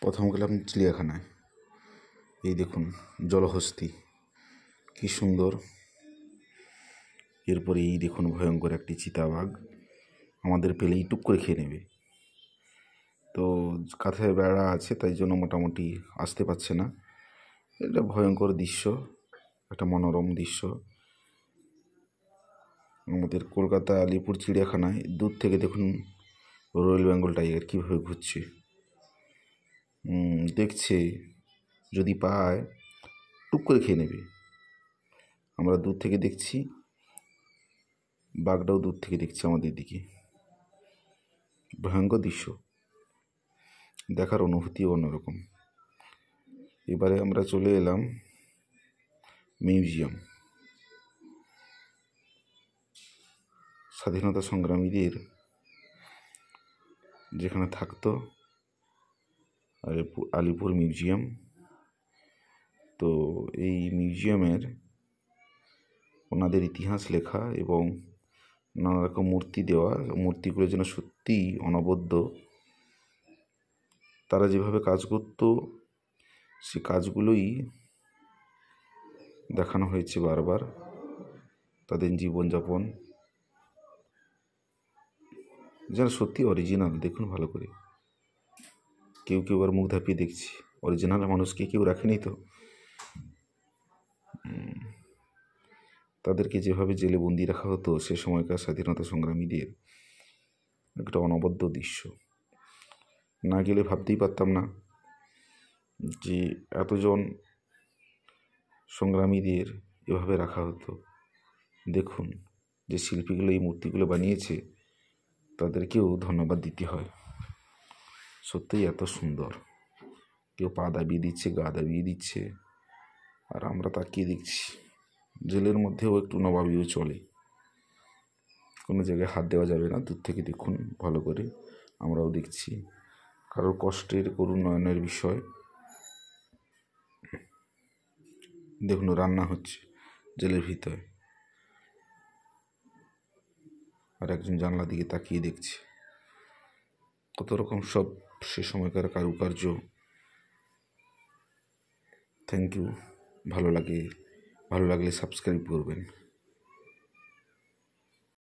প্রথম গেলাম চিড়িয়াখানায়। এই দেখুন জলহস্তী কি সুন্দর। এরপরে এই দেখুন ভয়ঙ্কর একটি চিতাবাঘ, আমাদের পেলেই টুক করে খেয়ে নেবে। তো কাঁথায় বেড়া আছে, তাই জন্য মোটামুটি আসতে পারছে না। এটা ভয়ঙ্কর দৃশ্য, একটা মনোরম দৃশ্য। আমাদের কলকাতা আলিপুর চিড়িয়াখানায় দূর থেকে দেখুন রয়্যাল বেঙ্গল টাইগার কীভাবে ঘুরছে, দেখছে, যদি পায় টুক করে খেয়ে নেবে। আমরা দূর থেকে দেখছি, বাঘটাও দূর থেকে দেখছে আমাদের দিকে। ভয়ঙ্কর দৃশ্য, দেখার অনুভূতিও অন্যরকম। এবারে আমরা চলে এলাম মিউজিয়াম। স্বাধীনতা সংগ্রামীদের যেখানে থাকতো আলিপুর মিউজিয়াম। তো এই মিউজিয়ামের ওনাদের ইতিহাস লেখা এবং নানা রকম মূর্তি দেওয়া, মূর্তিগুলো যেন সত্যিই অনবদ্য। তারা যেভাবে কাজ করতো সে কাজগুলোই দেখানো হয়েছে বারবার। তাদের জীবনযাপন যেন সত্যি অরিজিনাল। দেখুন ভালো করে, কেউ কেউ আর মুখ ধাপিয়ে দেখছি। অরিজিনাল মানুষকে কেউ রাখেনি তো। তাদেরকে যেভাবে জেলে বন্দি রাখা হতো সে সময়কার স্বাধীনতা সংগ্রামীদের, একটা অনবদ্য দৃশ্য। না গেলে ভাবতেই পারতাম না যে এতজন সংগ্রামীদের এভাবে রাখা হতো। দেখুন যে শিল্পীগুলো এই মূর্তিগুলো বানিয়েছে তাদেরকেও ধন্যবাদ দিতে হয়। সত্যিই এত সুন্দর। কেউ পা দাবিয়ে দিচ্ছে, গা দাবিয়ে দিচ্ছে, আর আমরা তাকিয়ে দেখছি। জেলের মধ্যেও একটু নবাবিও চলে, কোনো জায়গায় হাত দেওয়া যাবে না। দূর থেকে দেখুন ভালো করে, আমরাও দেখছি। কারোর কষ্টের করুণ নয়নের বিষয়। দেখুন রান্না হচ্ছে জেলের ভিতরে, আর একজন জানলার দিকে তাকিয়ে দেখছে। কত রকম সব সে সময়কার কারুকার্য। Thank you. ভালো লাগলে সাবস্ক্রাইব করবেন।